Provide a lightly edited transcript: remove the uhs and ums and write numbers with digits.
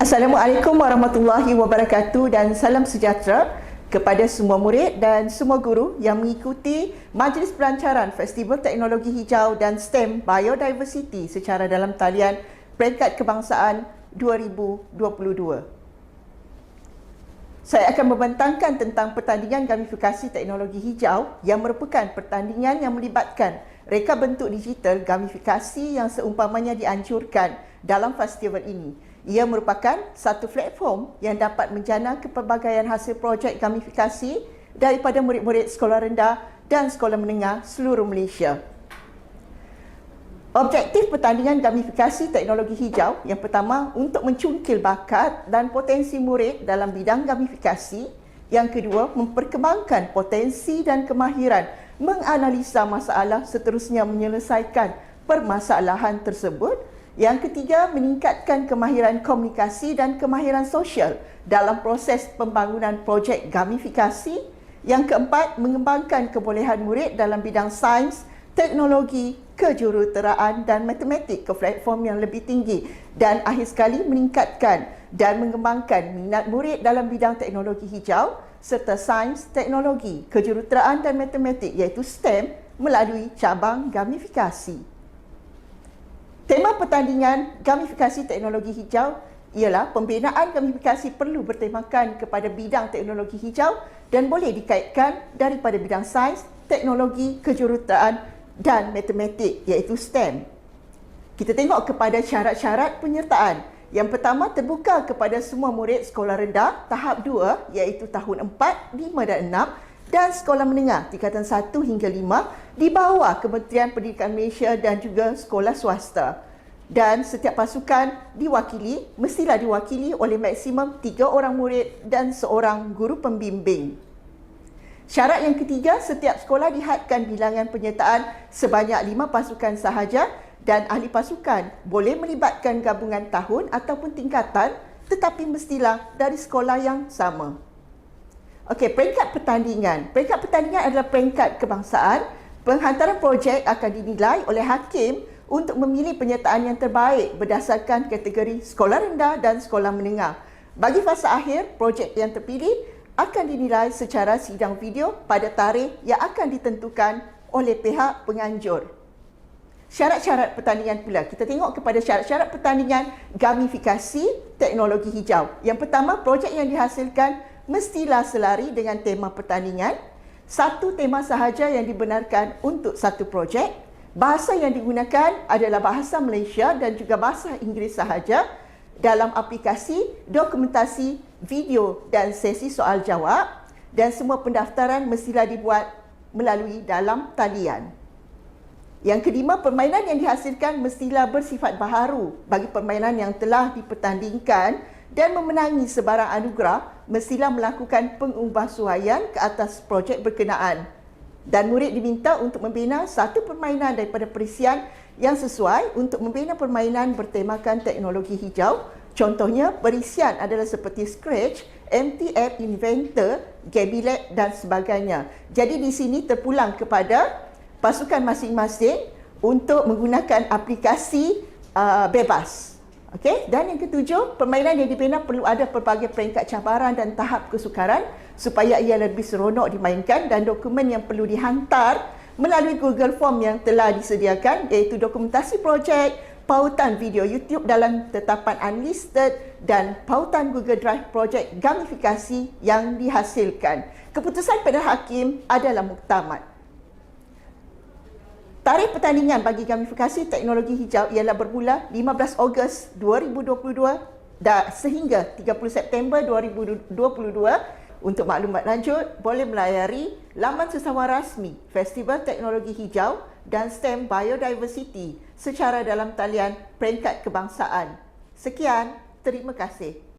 Assalamualaikum warahmatullahi wabarakatuh dan salam sejahtera kepada semua murid dan semua guru yang mengikuti Majlis Pelancaran Festival Teknologi Hijau dan STEM Biodiversity secara dalam talian Peringkat Kebangsaan 2022. Saya akan membentangkan tentang pertandingan gamifikasi teknologi hijau yang merupakan pertandingan yang melibatkan reka bentuk digital gamifikasi yang seumpamanya dianjurkan dalam festival ini. Ia merupakan satu platform yang dapat menjana kepelbagaian hasil projek gamifikasi daripada murid-murid sekolah rendah dan sekolah menengah seluruh Malaysia. Objektif pertandingan gamifikasi teknologi hijau yang pertama untuk mencungkil bakat dan potensi murid dalam bidang gamifikasi. Yang kedua, memperkembangkan potensi dan kemahiran menganalisa masalah seterusnya menyelesaikan permasalahan tersebut. Yang ketiga, meningkatkan kemahiran komunikasi dan kemahiran sosial dalam proses pembangunan projek gamifikasi. Yang keempat, mengembangkan kebolehan murid dalam bidang sains, teknologi, kejuruteraan dan matematik ke platform yang lebih tinggi. Dan akhir sekali, meningkatkan dan mengembangkan minat murid dalam bidang teknologi hijau serta sains, teknologi, kejuruteraan dan matematik iaitu STEM melalui cabang gamifikasi. Tema pertandingan gamifikasi teknologi hijau ialah pembinaan gamifikasi perlu bertemakan kepada bidang teknologi hijau dan boleh dikaitkan daripada bidang sains, teknologi, kejuruteraan dan matematik iaitu STEM. Kita tengok kepada syarat-syarat penyertaan. Yang pertama, terbuka kepada semua murid sekolah rendah tahap 2 iaitu tahun 4, 5 dan 6 dan sekolah menengah tingkatan 1 hingga 5 di bawah Kementerian Pendidikan Malaysia dan juga sekolah swasta. Dan setiap pasukan mestilah diwakili oleh maksimum 3 orang murid dan seorang guru pembimbing. Syarat yang ketiga, setiap sekolah dihadkan bilangan penyertaan sebanyak 5 pasukan sahaja dan ahli pasukan boleh melibatkan gabungan tahun ataupun tingkatan tetapi mestilah dari sekolah yang sama. Okey, peringkat pertandingan. Peringkat pertandingan adalah peringkat kebangsaan. Penghantaran projek akan dinilai oleh hakim untuk memilih penyertaan yang terbaik berdasarkan kategori sekolah rendah dan sekolah menengah. Bagi fasa akhir, projek yang terpilih akan dinilai secara sidang video pada tarikh yang akan ditentukan oleh pihak penganjur. Syarat-syarat pertandingan pula. Kita tengok kepada syarat-syarat pertandingan gamifikasi teknologi hijau. Yang pertama, projek yang dihasilkan mestilah selari dengan tema pertandingan. Satu tema sahaja yang dibenarkan untuk satu projek. Bahasa yang digunakan adalah bahasa Malaysia dan juga bahasa Inggeris sahaja. Dalam aplikasi, dokumentasi, video dan sesi soal jawab. Dan semua pendaftaran mestilah dibuat melalui dalam talian. Yang kelima, permainan yang dihasilkan mestilah bersifat baharu bagi permainan yang telah dipertandingkan dan memenangi sebarang anugerah mestilah melakukan pengubahsuaian ke atas projek berkenaan. Dan murid diminta untuk membina satu permainan daripada perisian yang sesuai untuk membina permainan bertemakan teknologi hijau. Contohnya, perisian adalah seperti Scratch, MTF Inventor, Gabilab dan sebagainya. Jadi di sini terpulang kepada pasukan masing-masing untuk menggunakan aplikasi bebas. Okey, dan yang ketujuh, permainan yang dibina perlu ada pelbagai peringkat cabaran dan tahap kesukaran supaya ia lebih seronok dimainkan dan dokumen yang perlu dihantar melalui Google Form yang telah disediakan iaitu dokumentasi projek, pautan video YouTube dalam tetapan unlisted dan pautan Google Drive projek gamifikasi yang dihasilkan. Keputusan pada hakim adalah muktamad. Tarikh pertandingan bagi gamifikasi teknologi hijau ialah bermula 15 Ogos 2022 sehingga 30 September 2022. Untuk maklumat lanjut, boleh melayari laman sesama rasmi Festival Teknologi Hijau dan STEM Biodiversity secara dalam talian Peringkat Kebangsaan. Sekian, terima kasih.